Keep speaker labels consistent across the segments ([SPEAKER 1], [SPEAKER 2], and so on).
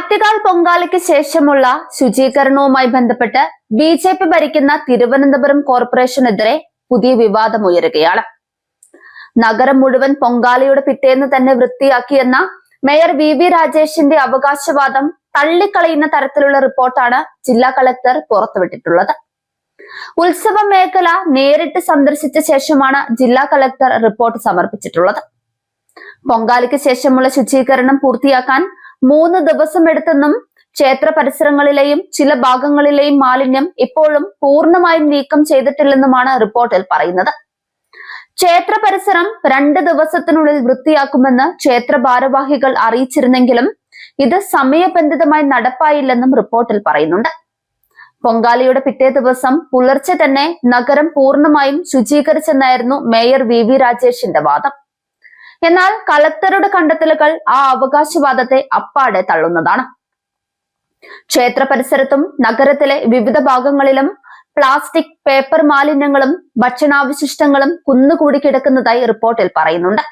[SPEAKER 1] ആറ്റുകാൽ പൊങ്കാലയ്ക്ക് ശേഷമുള്ള ശുചീകരണവുമായി ബന്ധപ്പെട്ട് ബി.ജെ.പി. ഭരിക്കുന്ന തിരുവനന്തപുരം കോർപ്പറേഷനെതിരെ പുതിയ വിവാദമുയരുകയാണ്. നഗരം മുഴുവൻ പൊങ്കാലയുടെ പിറ്റേന്ന് തന്നെ വൃത്തിയാക്കിയെന്ന മേയർ വി രാജേഷിന്റെ അവകാശവാദം തള്ളിക്കളയുന്ന തരത്തിലുള്ള റിപ്പോർട്ടാണ് ജില്ലാ കളക്ടർ പുറത്തുവിട്ടിട്ടുള്ളത്. ഉത്സവ മേഖല നേരിട്ട് സന്ദർശിച്ച ശേഷമാണ് ജില്ലാ കളക്ടർ റിപ്പോർട്ട് സമർപ്പിച്ചിട്ടുള്ളത്. പൊങ്കാലയ്ക്ക് ശേഷമുള്ള ശുചീകരണം പൂർത്തിയാക്കാൻ 3 ദിവസം എടുത്തെന്നും ക്ഷേത്ര പരിസരങ്ങളിലെയും ചില ഭാഗങ്ങളിലെയും മാലിന്യം ഇപ്പോഴും പൂർണ്ണമായും നീക്കം ചെയ്തിട്ടില്ലെന്നുമാണ് റിപ്പോർട്ടിൽ പറയുന്നത്. ക്ഷേത്ര പരിസരം 2 ദിവസത്തിനുള്ളിൽ വൃത്തിയാക്കുമെന്ന് ക്ഷേത്ര ഭാരവാഹികൾ അറിയിച്ചിരുന്നെങ്കിലും ഇത് സമയബന്ധിതമായി നടപ്പായില്ലെന്നും റിപ്പോർട്ടിൽ പറയുന്നുണ്ട്. പൊങ്കാലയുടെ പിറ്റേ ദിവസം പുലർച്ചെ തന്നെ നഗരം പൂർണ്ണമായും ശുചീകരിച്ചെന്നായിരുന്നു മേയർ വി രാജേഷിന്റെ വാദം. എന്നാൽ കളക്ടറുടെ കണ്ടെത്തലുകൾ ആ അവകാശവാദത്തെ അപ്പാടെ തള്ളുന്നതാണ്. ക്ഷേത്ര പരിസരത്തും നഗരത്തിലെ വിവിധ ഭാഗങ്ങളിലും പ്ലാസ്റ്റിക്, പേപ്പർ മാലിന്യങ്ങളും ഭക്ഷണാവശിഷ്ടങ്ങളും കുന്നുകൂടി കിടക്കുന്നതായി റിപ്പോർട്ടിൽ പറയുന്നുണ്ട്.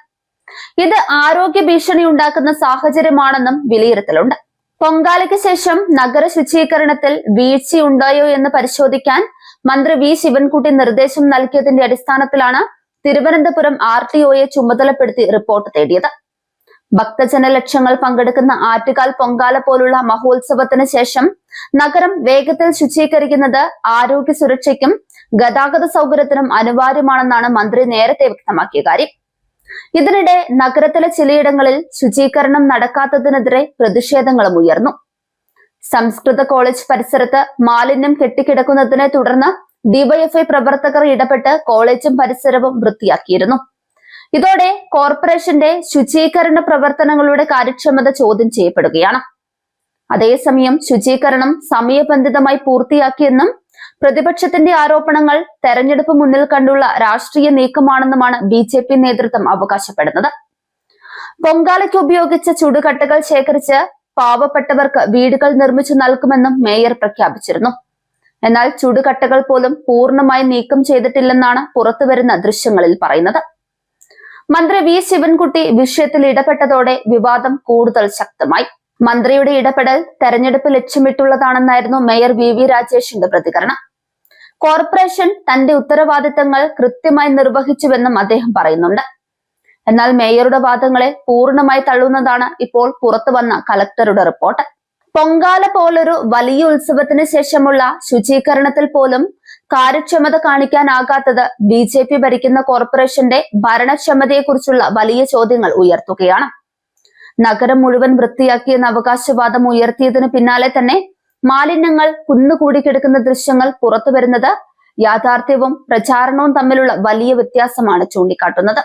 [SPEAKER 1] ഇത് ആരോഗ്യ ഭീഷണി ഉണ്ടാക്കുന്ന സാഹചര്യമാണെന്നും വിലയിരുത്തലുണ്ട്. പൊങ്കാലയ്ക്ക് ശേഷം നഗര ശുചീകരണത്തിൽ വീഴ്ചയുണ്ടായോ എന്ന് പരിശോധിക്കാൻ മന്ത്രി വി ശിവൻകുട്ടി നിർദ്ദേശം നൽകിയതിന്റെ അടിസ്ഥാനത്തിലാണ് തിരുവനന്തപുരം RTOയെ ചുമതലപ്പെടുത്തി റിപ്പോർട്ട് തേടിയത്. ഭക്തജന ലക്ഷങ്ങൾ പങ്കെടുക്കുന്ന ആറ്റുകാൽ പൊങ്കാല പോലുള്ള മഹോത്സവത്തിന് ശേഷം നഗരം വേഗത്തിൽ ശുചീകരിക്കുന്നത് ആരോഗ്യ സുരക്ഷയ്ക്കും ഗതാഗത സൗകര്യത്തിനും അനിവാര്യമാണെന്നാണ് മന്ത്രി നേരത്തെ വ്യക്തമാക്കിയ കാര്യം. ഇതിനിടെ നഗരത്തിലെ ചിലയിടങ്ങളിൽ ശുചീകരണം നടക്കാത്തതിനെതിരെ പ്രതിഷേധങ്ങളും ഉയർന്നു. സംസ്കൃത കോളേജ് പരിസരത്ത് മാലിന്യം കെട്ടിക്കിടക്കുന്നതിനെ തുടർന്ന് ഡിവൈഎഫ്ഐ പ്രവർത്തകർ ഇടപെട്ട് കോളേജും പരിസരവും വൃത്തിയാക്കിയിരുന്നു. ഇതോടെ കോർപ്പറേഷന്റെ ശുചീകരണ പ്രവർത്തനങ്ങളുടെ കാര്യക്ഷമത ചോദ്യം ചെയ്യപ്പെടുകയാണ്. അതേസമയം ശുചീകരണം സമയബന്ധിതമായി പൂർത്തിയാക്കിയെന്നും പ്രതിപക്ഷത്തിന്റെ ആരോപണങ്ങൾ തെരഞ്ഞെടുപ്പ് മുന്നിൽ കണ്ടുള്ള രാഷ്ട്രീയ നീക്കമാണെന്നുമാണ് ബി.ജെ.പി. നേതൃത്വം അവകാശപ്പെടുന്നത്. പൊങ്കാലയ്ക്ക് ഉപയോഗിച്ച ചുടുകട്ടകൾ ശേഖരിച്ച് പാവപ്പെട്ടവർക്ക് വീടുകൾ നിർമ്മിച്ചു നൽകുമെന്നും മേയർ പ്രഖ്യാപിച്ചിരുന്നു. എന്നാൽ ചുടുകട്ടകൾ പോലും പൂർണ്ണമായി നീക്കം ചെയ്തിട്ടില്ലെന്നാണ് പുറത്തുവരുന്ന ദൃശ്യങ്ങളിൽ പറയുന്നത്. മന്ത്രി വി ശിവൻകുട്ടി വിഷയത്തിൽ ഇടപെട്ടതോടെ വിവാദം കൂടുതൽ ശക്തമായി. മന്ത്രിയുടെ ഇടപെടൽ തെരഞ്ഞെടുപ്പ് ലക്ഷ്യമിട്ടുള്ളതാണെന്നായിരുന്നു മേയർ വി രാജേഷിന്റെ പ്രതികരണം. കോർപ്പറേഷൻ തന്റെ ഉത്തരവാദിത്തങ്ങൾ കൃത്യമായി നിർവഹിച്ചുവെന്നും അദ്ദേഹം പറയുന്നുണ്ട്. എന്നാൽ മേയറുടെ വാദങ്ങളെ പൂർണ്ണമായി തള്ളുന്നതാണ് ഇപ്പോൾ പുറത്തുവന്ന കളക്ടറുടെ റിപ്പോർട്ട്. പൊങ്കാല പോലൊരു വലിയ ഉത്സവത്തിന് ശേഷമുള്ള ശുചീകരണത്തിൽ പോലും കാര്യക്ഷമത കാണിക്കാനാകാത്തത് ബി.ജെ.പി. ഭരിക്കുന്ന കോർപ്പറേഷന്റെ ഭരണക്ഷമതയെക്കുറിച്ചുള്ള വലിയ ചോദ്യങ്ങൾ ഉയർത്തുകയാണ്. നഗരം മുഴുവൻ വൃത്തിയാക്കിയെന്ന അവകാശവാദം ഉയർത്തിയതിനു പിന്നാലെ തന്നെ മാലിന്യങ്ങൾ കുന്നുകൂടി കിടക്കുന്ന ദൃശ്യങ്ങൾ പുറത്തുവരുന്നത് യാഥാർത്ഥ്യവും പ്രചാരണവും തമ്മിലുള്ള വലിയ വ്യത്യാസമാണ് ചൂണ്ടിക്കാട്ടുന്നത്.